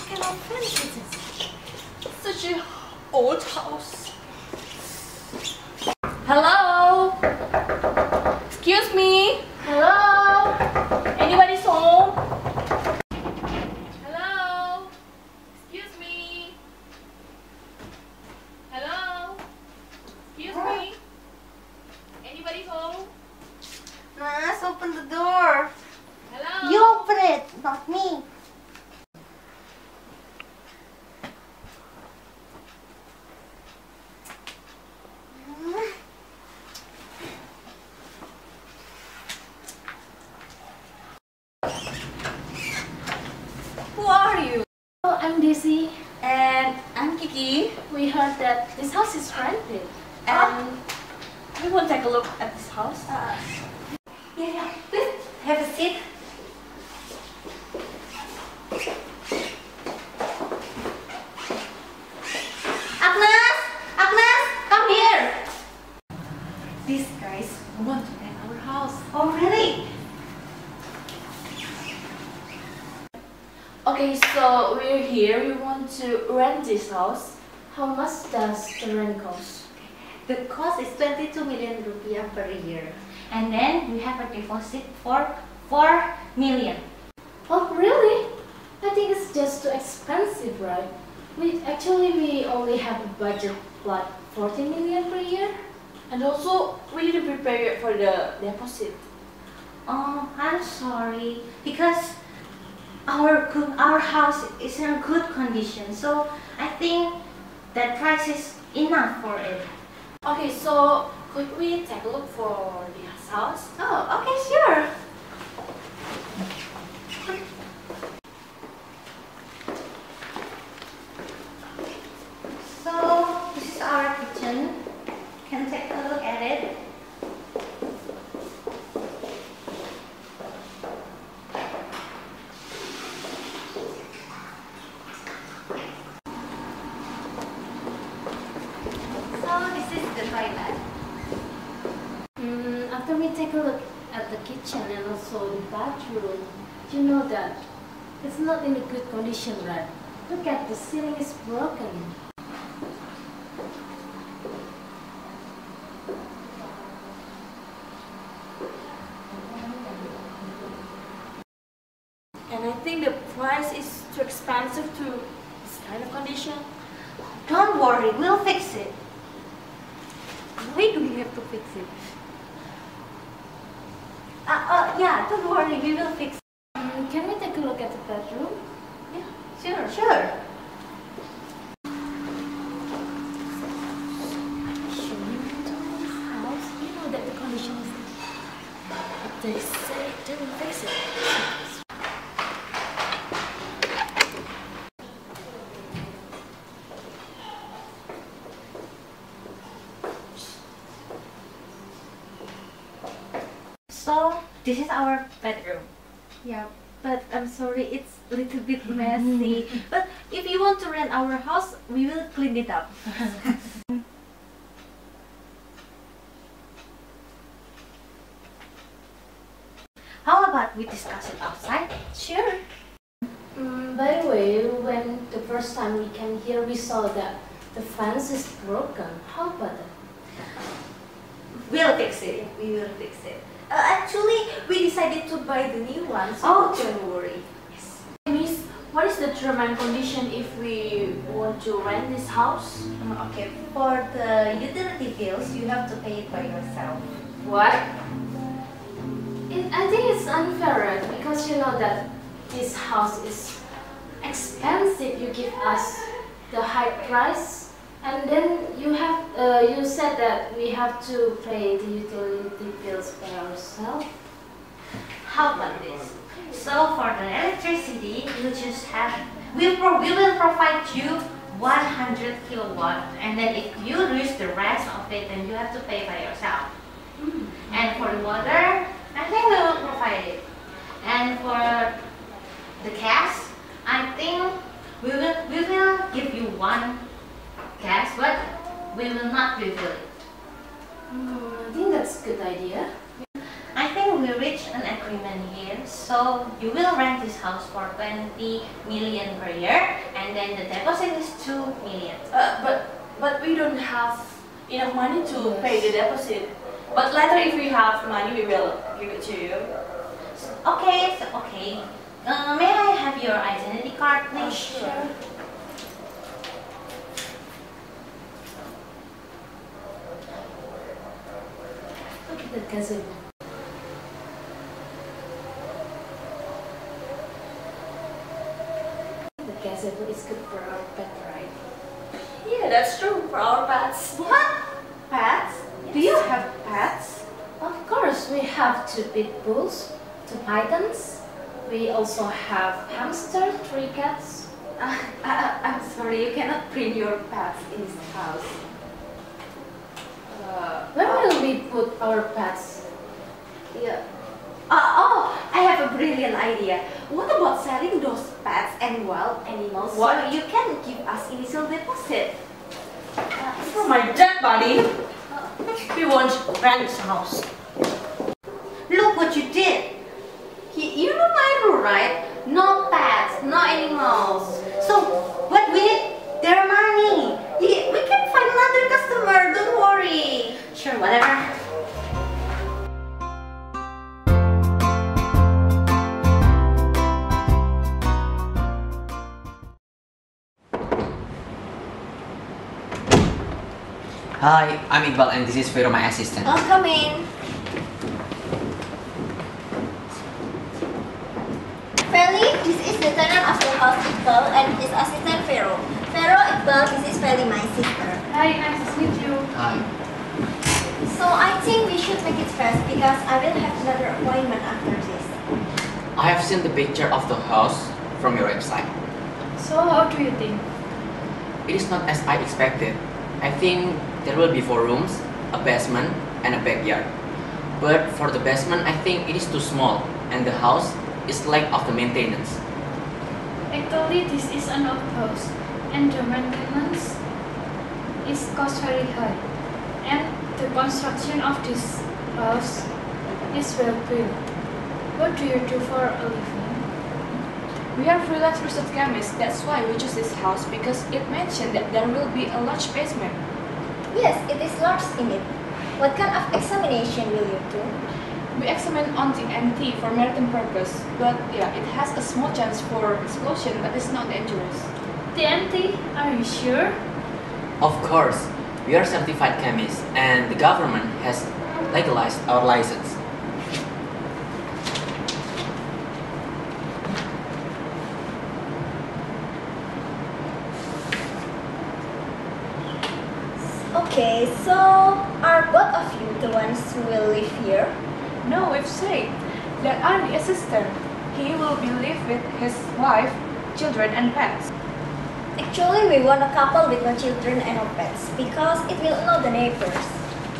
kind of fence is this? Such an old house. Hello? Excuse me? Hello? Anybody's home? Hello? Excuse me? Hello? Excuse me? Anybody's home? Nas, open the door. Hello? You open it, not me. Who are you? Oh, I'm Daisy. And I'm Kiki. We heard that this house is rented. And we want to take a look at this house. Yeah, please have a seat. Agnes! Agnes! Come here! These guys want to rent our house. Oh, really? Okay, so we're here. We want to rent this house. How much does the rent cost? The cost is 22 million rupiah per year. And then we have a deposit for 4 million. Oh, really? I think it's just too expensive, right? We only have a budget like 40 million per year. And also, we need to prepare for the deposit. Oh, I'm sorry because our house is in good condition, so I think that price is enough for it. Okay, so could we take a look for this house? Oh, okay, sure. So this is our kitchen. Can take a look at it. So this is the toilet. After we take a look at the kitchen and also the bathroom, you know that it's not in a good condition, right? Look at the ceiling is broken. And I think the price is too expensive to this kind of condition. Don't worry, we'll fix it. Why do we have to fix it? Yeah, don't worry, we will fix it. Can we take a look at the bedroom? Sure. Sure. House, you know that the condition is. But they say they will fix it. So, this is our bedroom. Yeah, but I'm sorry, it's a little bit messy. But if you want to rent our house, we will clean it up. How about we discuss it outside? Sure. By the way, when the first time we came here, we saw that the fence is broken. How about that? We'll fix it. We will fix it. Actually, we decided to buy the new one, so Oh, don't worry. Yes. Miss, what is the term and condition if we want to rent this house? Okay, for the utility bills, you have to pay it by yourself. What? I think it's unfair, right? Because you know that this house is expensive. You give us the high price, and then you said that we have to pay the utility bills by ourselves. How about this? So for the electricity, you just have we will provide you 100 kilowatt, and then if you lose the rest of it, then you have to pay by yourself. And for the water, I think we will provide it. And for the gas, I think we will give you one gas, but we will not refill it. I think that's a good idea. I think we reached an agreement here. So you will rent this house for 20 million per year, and then the deposit is 2 million. But we don't have enough money to pay the deposit. But later, if we have money, we will give it to you. Okay, okay. May I have your identity card, please? Sure. Look at the gazebo. The gazebo is good for our pet, right? Yeah, that's true for our pets. What? Pets? Do you have pets? Of course, we have 2 pit bulls, 2 pythons. We also have hamster, 3 cats. I'm sorry, you cannot bring your pets in this house. Where will we put our pets? Yeah. I have a brilliant idea. What about selling those pets and wild animals so you can give us initial deposit? From my dead body, we won't rent this house. Look what you did. You know my rule, right? No pets, no animals. So what we need? Their money. We can find another customer. Don't worry. Sure, whatever. Hi, I'm Iqbal and this is Vero, my assistant. Oh, come in. Feli, this is the tenant of the house Iqbal and his assistant Vero. Vero, Iqbal, this is Feli, my sister. Hi, nice to meet you. Hi. So I think we should make it fast because I will have another appointment after this. I have seen the picture of the house from your website. So, how do you think? It is not as I expected. I think there will be 4 rooms, a basement, and a backyard. But for the basement, I think it is too small, and the house is lack of the maintenance. Actually, this is an old house, and the maintenance is cost very high. And the construction of this house is well built. What do you do for a living? We are freelance research chemists, that's why we choose this house because it mentioned that there will be a large basement. Yes, it is large in it. What kind of examination will you do? We examine on the MT for maritime purpose, but yeah, it has a small chance for explosion, but it's not dangerous. TNT, are you sure? Of course, we are certified chemists, and the government has legalized our license. Okay, so are both of you the ones who will live here? No, we've said that I'm the assistant. He will be live with his wife, children, and pets. Actually, we want a couple with no children and no pets because it will annoy the neighbors.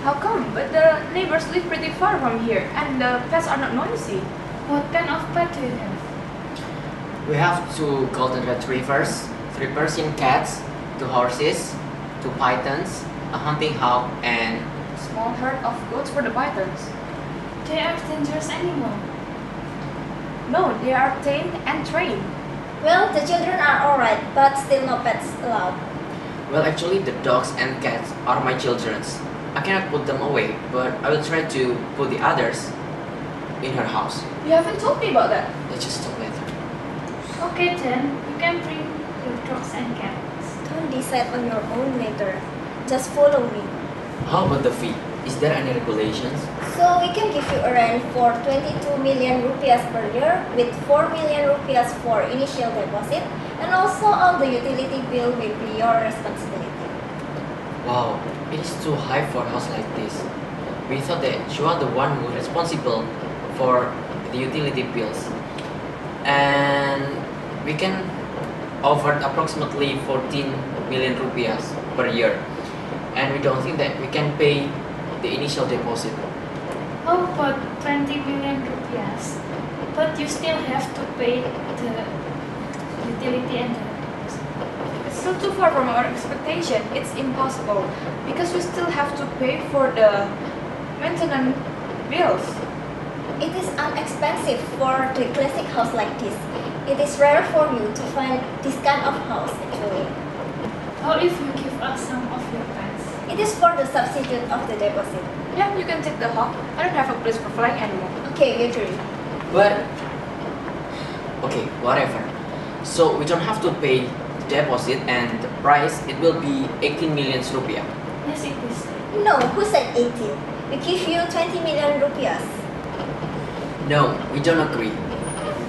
How come? But the neighbors live pretty far from here, and the pets are not noisy. What kind of pet do you have? We have 2 golden retrievers, 3 Persian cats, 2 horses, 2 pythons, a hunting hawk, and Small herd of goats for the pythons. They are dangerous animals. No, they are tamed and trained. Well, the children are alright, but still no pets allowed. well, actually the dogs and cats are my children's. I cannot put them away, but I will try to put the others in her house. You haven't told me about that. Let's just talk later. Okay then, you can bring your dogs and cats. Don't decide on your own later. Just follow me. How about the fee? Is there any regulations? So we can give you a rent for 22 million rupiahs per year with 4 million rupiahs for initial deposit, and also all the utility bill will be your responsibility. Wow, it is too high for a house like this. We thought that you are the one who is responsible for the utility bills. And we can offer approximately 14 million rupiahs per year. And we don't think that we can pay the initial deposit. How about 20 billion rupiahs? But you still have to pay the utility and the deposit. It's still too far from our expectation. It's impossible because we still have to pay for the maintenance bills. It is inexpensive for the classic house like this. It is rare for you to find this kind of house actually. How if you give us some of your pets? It is for the substitute of the deposit. Yeah, you can take the hawk. I don't have a place for flying anymore. Okay, we agree. But okay, whatever. So we don't have to pay the deposit, and the price it will be 18 million rupiah. Yes, it is. No, who said 18? We give you 20 million rupiahs. No, we don't agree.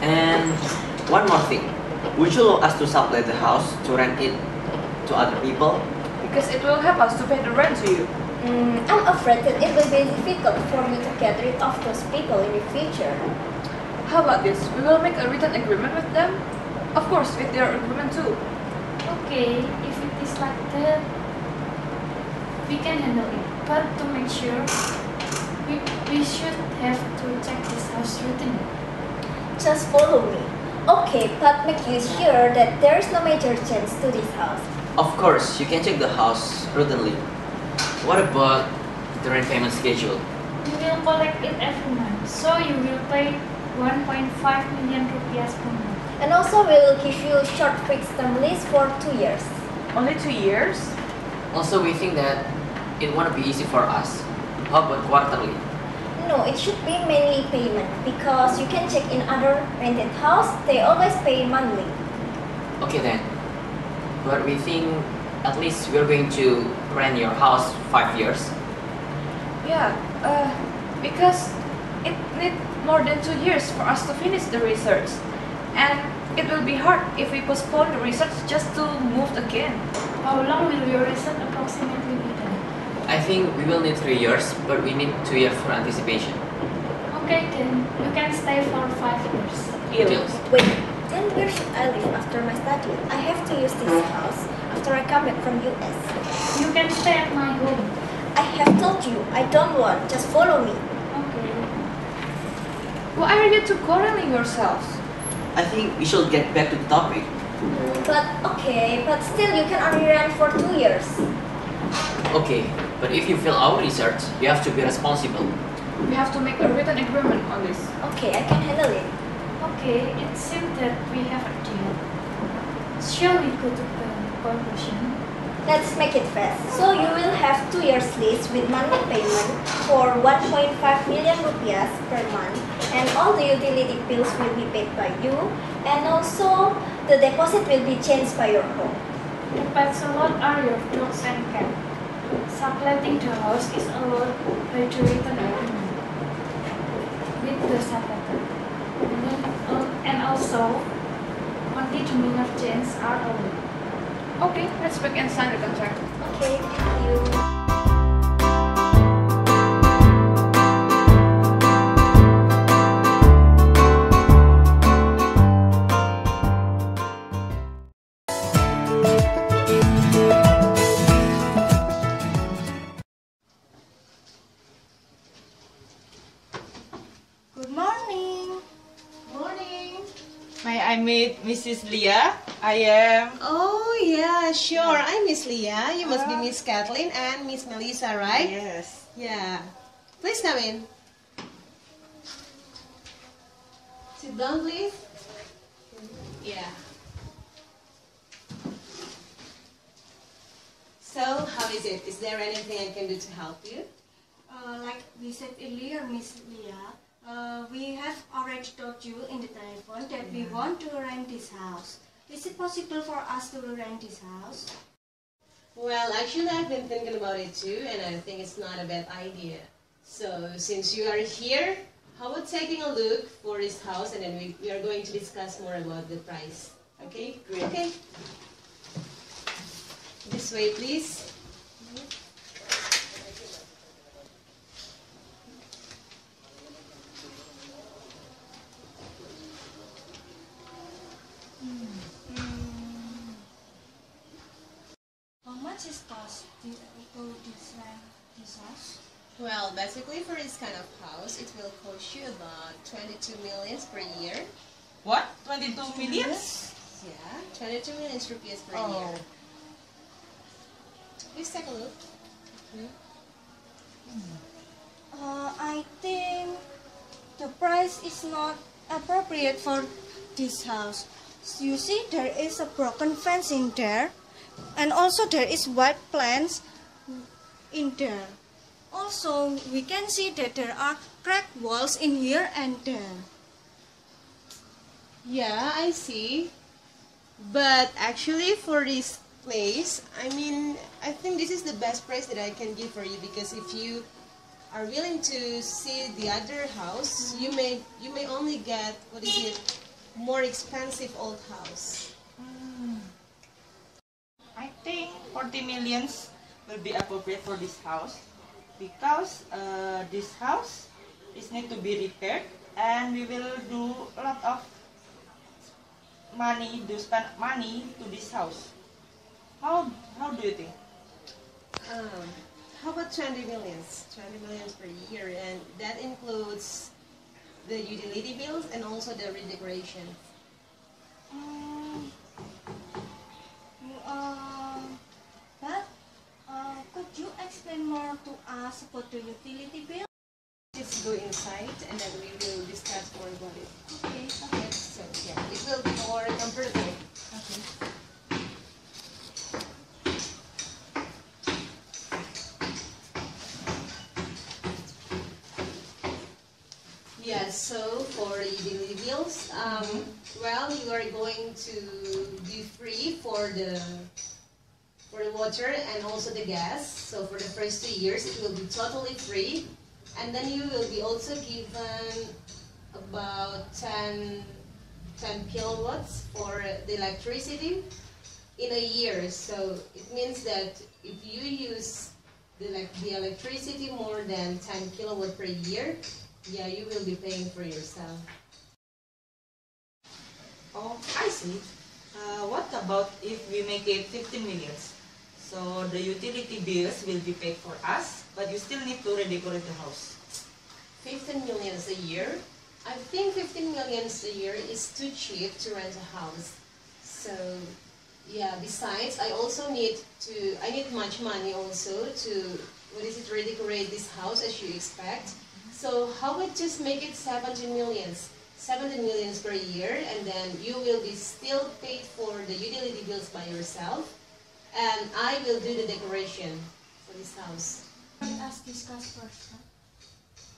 And one more thing, would you allow us to sublet the house to rent it to other people? Because it will help us to pay the rent to you. I'm afraid that it will be difficult for you to get rid of those people in the future. How about this? We will make a written agreement with them. Of course, with their agreement too. Okay, if it is like that, we can handle it. But to make sure, we should have to check this house routinely. Just follow me. Okay, but make you sure that there is no major change to this house. Of course, you can check the house routinely. What about the rent payment schedule? We will collect it every month, so you will pay 1.5 million rupiah per month. And also we will give you short fixed term lease for 2 years. Only 2 years? Also, we think that it won't be easy for us. How about quarterly? No, it should be mainly payment because you can check in other rented house, they always pay monthly. Okay then. But we think at least we're going to rent your house 5 years. Yeah, because it needs more than 2 years for us to finish the research. And it will be hard if we postpone the research just to move again. How long will your research approximately be done? I think we will need 3 years, but we need 2 years for anticipation. Okay then, you can stay for 5 years. Deals. Wait, then where should I live after my study? I have to use this house after I come back from US. You can stay at my home. I have told you, I don't want, just follow me. Okay. Why are you two quarreling yourselves? I think we should get back to the topic. But still you can only rent for 2 years. Okay, but if you fail our research, you have to be responsible. We have to make a written agreement on this. Okay, I can handle it. Okay, it seems that we have a deal. Shall we go to the conclusion? Let's make it fast. So you will have 2 years lease with monthly payment for 1.5 million rupiahs per month, and all the utility bills will be paid by you, and also the deposit will be changed by your home. The pets allowed are your dogs and cat. Subletting the house is allowed by the written agreement with the subletter. And also, only the minor changes are allowed. Okay, let's back and sign the contract. Okay, thank you. Good morning. Morning. May I meet Mrs. Leah? I am. Oh, yeah, sure. I'm Miss Leah. You must be Miss Kathleen and Miss Melissa, right? Yes. Yeah. Please come in. Sit down, please. Yeah. So, how is it? Is there anything I can do to help you? Like we said earlier, Miss Leah, we have already told you in the telephone that we want to rent this house. Is it possible for us to rent this house? Well, actually, I've been thinking about it too, and I think it's not a bad idea. So, since you are here, how about taking a look for this house, and then we are going to discuss more about the price. Okay? Great. Okay. This way, please. How much is cost to rent this house? Well, basically for this kind of house, it will cost you about 22 million per year. What? 22 million? Yeah, 22 million rupees per year. Please take a look. I think the price is not appropriate for this house. You see, there is a broken fence in there, and also there is white plants in there. Also, we can see that there are cracked walls in here and there. Yeah, I see. But actually for this place, I mean, I think this is the best price that I can give for you, because if you are willing to see the other house, you may only get, what is it, more expensive old house. I think 40 millions will be appropriate for this house, because this house is need to be repaired, and we will do a lot of money, spend money to this house. How do you think? How about 20 millions? 20 millions per year, and that includes the utility bills and also the redecoration. But could you explain more to us about the utility bill? Let's go inside and then we will discuss more about it. Okay. So yeah, it will be more comfortable. Okay. Yeah, so for utility bills, well, you are going to be free for the water and also the gas. So for the first 2 years, it will be totally free, and then you will be also given about 10 kilowatts for the electricity in a year. So it means that if you use the electricity more than 10 kilowatt per year, yeah, you will be paying for yourself. Oh, I see. What about if we make it 15 millions? So the utility bills will be paid for us, but you still need to redecorate the house. 15 millions a year? I think 15 millions a year is too cheap to rent a house. So yeah, besides, I need much money also to, redecorate this house as you expect. So how about just make it 17 millions? 17 millions per year, and then you will be still paid for the utility bills by yourself, and I will do the decoration for this house. Let us discuss first.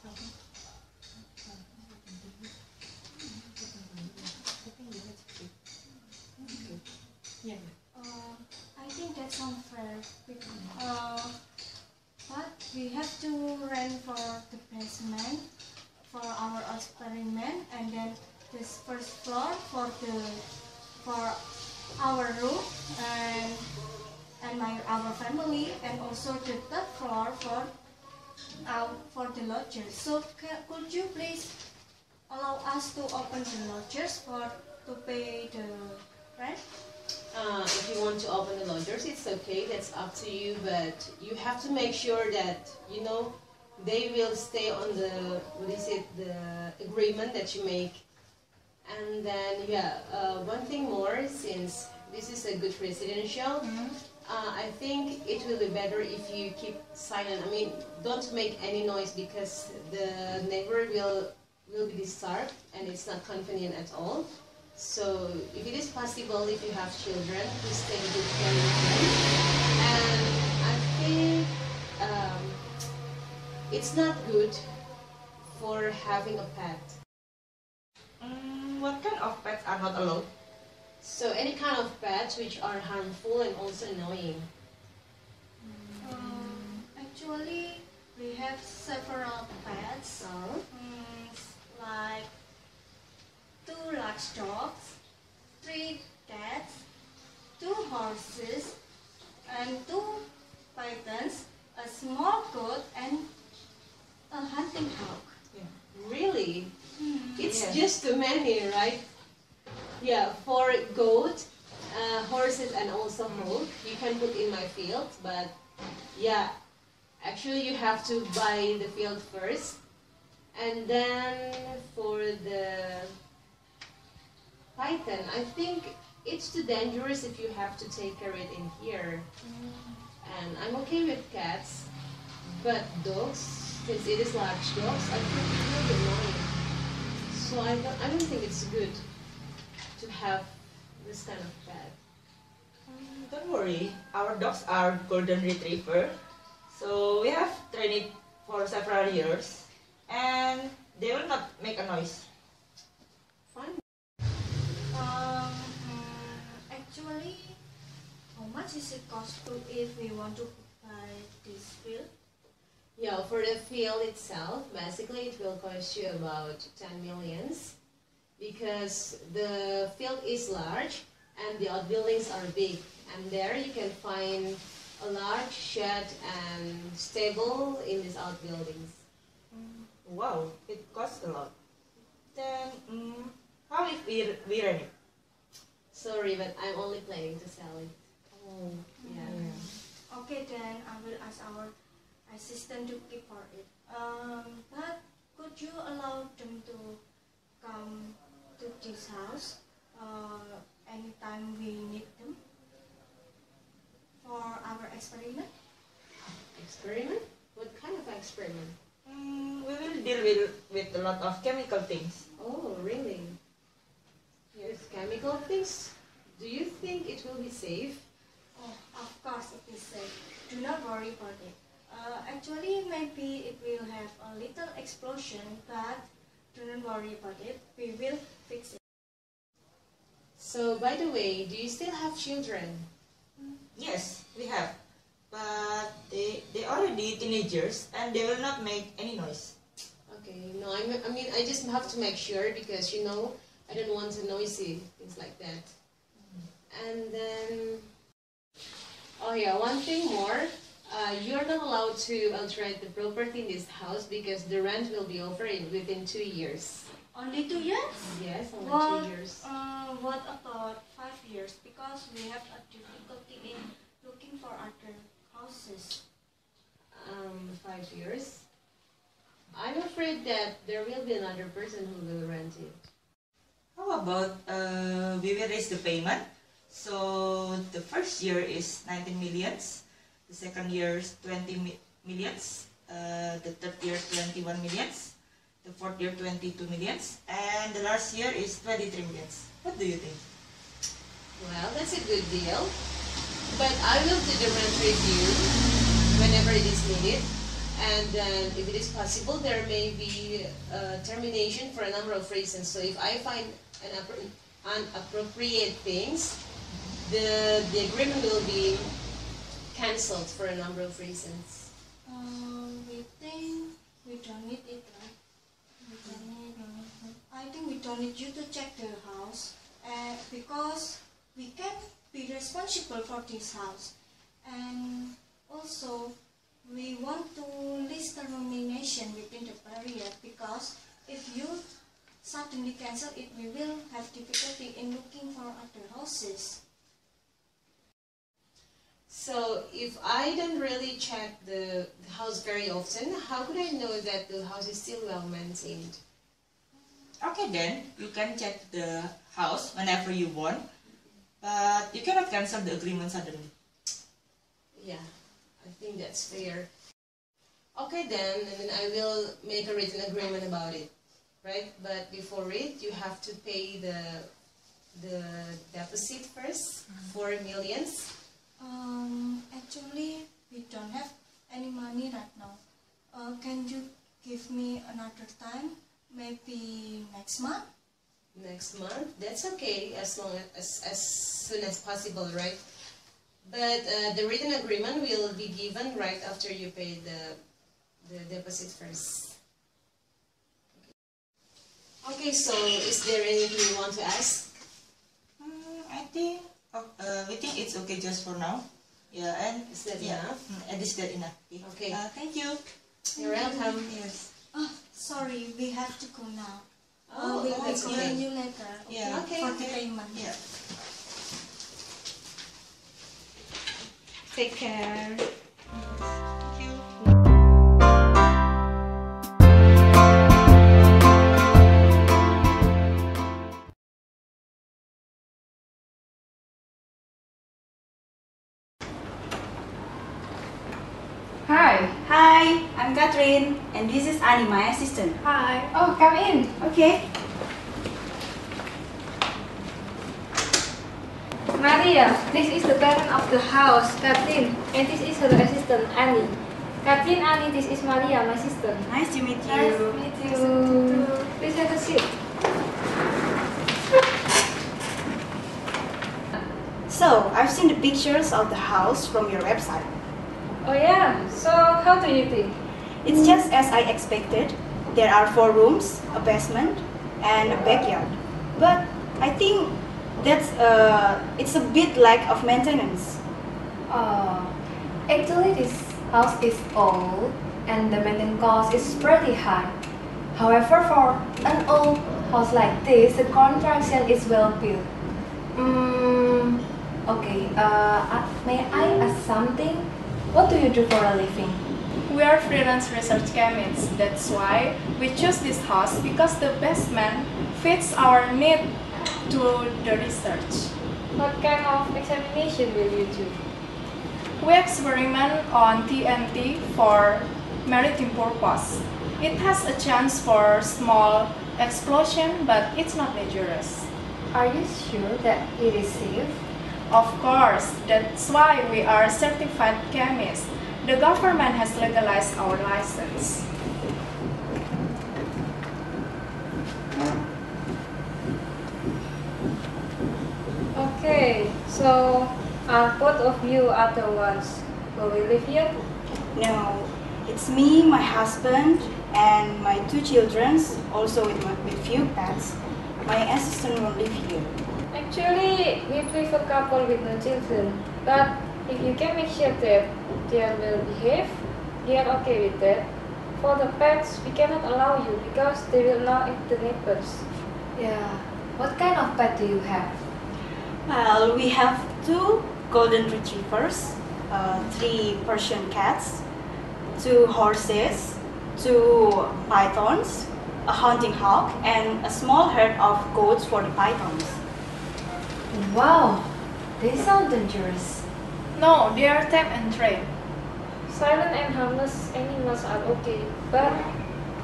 Okay. Yeah. I think that's unfair. But we have to rent for the basement for our experiment, and then this first floor for our room and our family, and also the third floor for the lodgers. So could you please allow us to open the lodgers to pay the rent? If you want to open the lodgers, it's okay, that's up to you, but you have to make sure that, they will stay on the agreement that you make. And then, one thing more, since this is a good residential, I think it will be better if you keep silent. I mean, don't make any noise, because the neighbor will be disturbed and it's not convenient at all. So if it is possible, if you have children, please stay in good care with them. And I think it's not good for having a pet. What kind of pets are not allowed? So any kind of pets which are harmful and also annoying. Actually, we have several pets, like 2 large dogs, 3 cats, 2 horses, and 2 pythons, a small goat, and a hunting hawk. Yeah. Really? It's Yeah. just too many, right? Yeah, for goat, horses, and also hawk, you can put in my field, but yeah, actually you have to buy the field first. And then for the python, I think it's too dangerous if you have to take care of it in here. And I'm okay with cats, but dogs, since it is large dogs, I think it will be annoying. So I don't think it's good to have this kind of pet. Don't worry, our dogs are golden retriever, so we have trained it for several years, and they will not make a noise. Fine. Actually, how much is it cost to if we want to buy this field? Yeah, for the field itself, basically it will cost you about 10 millions because the field is large and the outbuildings are big. And there you can find a large shed and stable in these outbuildings. Wow, it costs a lot. Then, how if we rent it? Sorry, but I'm only planning to sell it. Oh, Yeah. Okay, then I will ask our assistant to keep for it. But could you allow them to come to this house anytime we need them for our experiment? Experiment? What kind of experiment? We will deal with a lot of chemical things. Oh, really? With chemical things? Do you think it will be safe? Oh, of course it is safe. Do not worry about it. Actually, maybe it will have a little explosion, but do not worry about it. We will fix it. So, by the way, do you still have children? Yes, we have. But they already teenagers and they will not make any noise. Okay, no, I mean, I just have to make sure because, you know, I don't want to noisy, things like that. And then, oh yeah, one thing more. You're not allowed to outright the property in this house because the rent will be over within 2 years. Only 2 years? Yes, only What, 2 years. what about 5 years? Because we have a difficulty in looking for other houses. 5 years. I'm afraid that there will be another person who will rent it. How about we will raise the payment? So the first year is 19 millions, the second year is 20 millions, the third year 21 millions, the fourth year 22 millions, and the last year is 23 millions. What do you think? Well, that's a good deal. But I will do the rent review whenever it is needed. And then if it is possible, there may be termination for a number of reasons. So if I find unappropriate things, the agreement will be cancelled for a number of reasons. We think we don't need it, right? I think we don't need you to check the house because we can be responsible for this house. And also, we want to list termination within the period because if you suddenly cancel it, we will have difficulty in looking for other houses. So if I don't really check the house very often, how could I know that the house is still well maintained? Okay then, you can check the house whenever you want, but you cannot cancel the agreement suddenly. Yeah, I think that's fair. Okay then, and then I will make a written agreement about it, right? But before it, you have to pay the deposit first, 4 millions. Actually, we don't have any money right now. Can you give me another time? Maybe next month? Next month? That's okay, as soon as possible, right? But the written agreement will be given right after you pay the deposit first. Okay, so is there anything you want to ask? I think we think it's okay just for now. Yeah, and Is that enough? And is that enough? Okay. Thank you. You're welcome. Yes. Oh, sorry, we have to go now. Oh, we will that's call okay. you later. Yeah. Okay, For the okay. payment. Yeah. Take care. Thank you. Hi. Hi, I'm Catherine, and this is Annie, my assistant. Hi. Oh, come in. Okay. Maria, this is the parent of the house, Kathleen, and this is her assistant, Annie. Kathleen, Annie, this is Maria, my sister. Nice to meet you. Nice to meet you. Please have a seat. So, I've seen the pictures of the house from your website. Oh yeah, so how do you think? It's just as I expected. There are 4 rooms, a basement, and a backyard. But I think it's a bit lack of maintenance. Actually, this house is old and the maintenance cost is pretty high. However, for an old house like this, the construction is well built. Okay, may I ask something? What do you do for a living? We are freelance research chemists. That's why we choose this house because the basement fits our need to the research. What kind of examination will you do? We experiment on TNT for maritime purpose. It has a chance for small explosion, but it's not dangerous. Are you sure that it is safe? Of course, that's why we are certified chemists. The government has legalized our license. Okay, so are both of you other ones who will live here? No, it's me, my husband, and my 2 children, also with few pets. My assistant won't live here. Actually, we prefer couple with no children, but if you can make sure that they will behave, they are okay with that. For the pets, we cannot allow you because they will now eat the neighbors. Yeah. What kind of pet do you have? Well, we have 2 golden retrievers, 3 Persian cats, 2 horses, 2 pythons, a hunting hawk, and a small herd of goats for the pythons. Wow, they sound dangerous. No, they are tame and trained. Silent and harmless animals are okay, but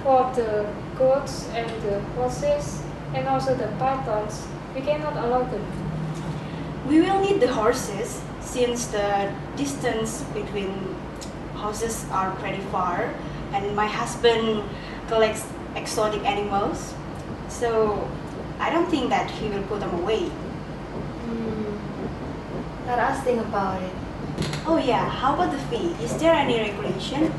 for the goats and the horses and also the pythons, we cannot allow them. We will need the horses since the distance between houses are pretty far, and my husband collects exotic animals, so I don't think that he will put them away. Let us think about it. Oh yeah, how about the fee? Is there any regulation?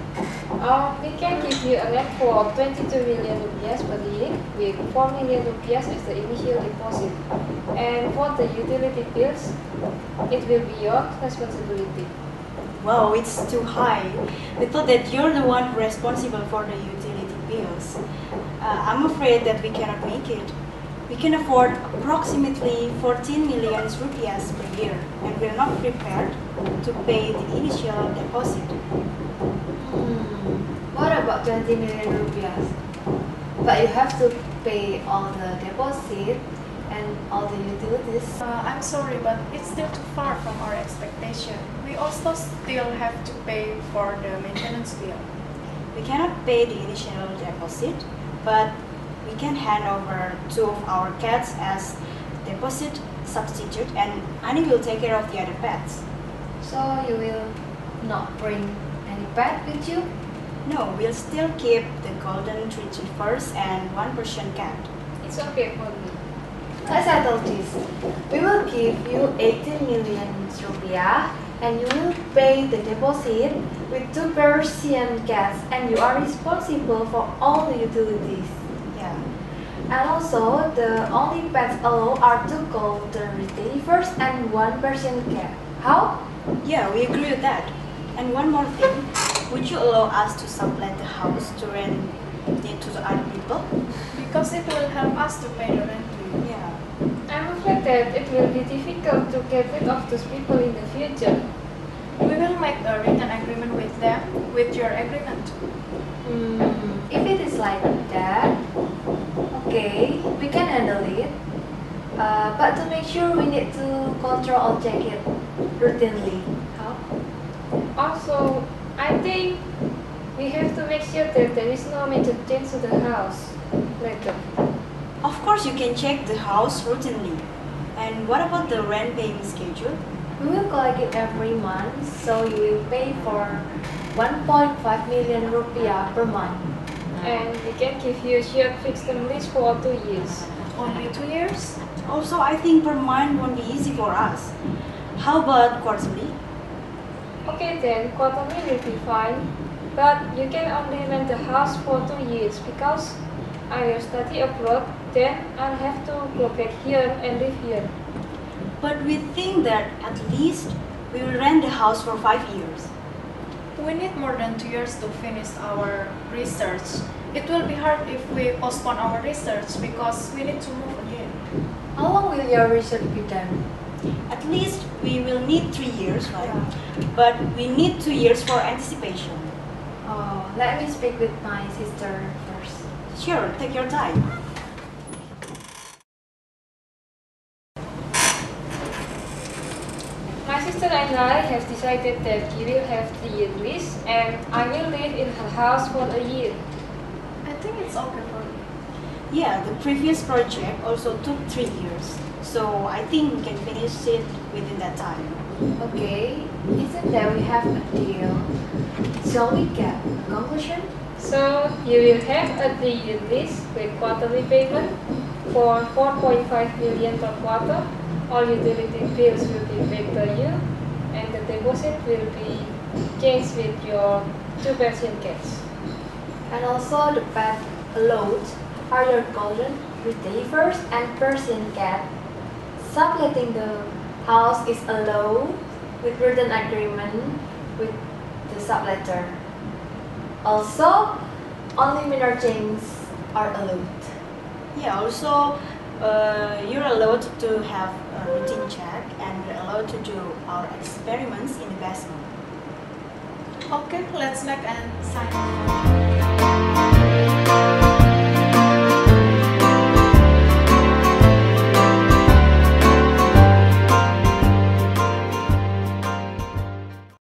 We can give you a net for 22 million rupiahs per year with 4 million rupiahs as the initial deposit. And for the utility bills, it will be your responsibility. Wow, it's too high. We thought that you're the one responsible for the utility bills. I'm afraid that we cannot make it. We can afford approximately 14 million rupiahs per year, and we're not prepared to pay the initial deposit. What about 20 million rupiahs? But you have to pay all the deposit and all the utilities. I'm sorry, but it's still too far from our expectation. We also still have to pay for the maintenance bill. We cannot pay the initial deposit, but we can hand over 2 of our cats as deposit substitute, and Annie will take care of the other pets. So you will not bring any pet with you? No, we'll still keep the golden retrievers and 1 Persian cat. It's okay for me. Let's settle this. We will give you 18 million rupiah and you will pay the deposit with 2 Persian cats, and you are responsible for all the utilities. Yeah. And also, the only pets allowed are 2 golden retrievers and 1 Persian cat. How? Yeah, we agree with that. And one more thing, would you allow us to sublet the house to rent it to the other people? Because it will help us to pay the rent too. Yeah. I'm afraid that it will be difficult to get rid of those people in the future. We will make a written agreement with them, with your agreement. If it is like that, okay, we can handle it. But to make sure, we need to control or check it routinely. How? Also, I think we have to make sure that there is no major change to the house later. Of course, you can check the house routinely. And what about the rent payment schedule? We will collect it every month, so you will pay for 1.5 million rupiah per month. And we can give you short fixed term lease for 2 years. Only 2 years? Also, I think per month won't be easy for us. How about quarterly? Okay then, quarterly will be fine. But you can only rent the house for 2 years because I will study abroad, then I'll have to go back here and live here. But we think that at least we will rent the house for 5 years. We need more than 2 years to finish our research. It will be hard if we postpone our research because we need to move again. How long will your research be done? At least we will need 3 years, right? But we need 2 years for anticipation. Let me speak with my sister first. Sure, take your time. My sister and I have decided that we will have 3 year lease and I will live in her house for a year. I think it's okay for me. Yeah, the previous project also took 3 years. So I think we can finish it within that time. Okay, isn't that we have a deal? Shall we get a conclusion? So you will have a 3 year lease with quarterly payment for 4.5 million per quarter. All utility bills will be paid by you and the deposit will be changed with your 2% cash. And also the pet allowed are your golden retrievers and Persian cat. Subletting the house is allowed with written agreement with the subletter. Also, only minor changes are allowed. Yeah, also you're allowed to have a routine check and we're allowed to do our experiments in the basement. Okay, let's make an sign.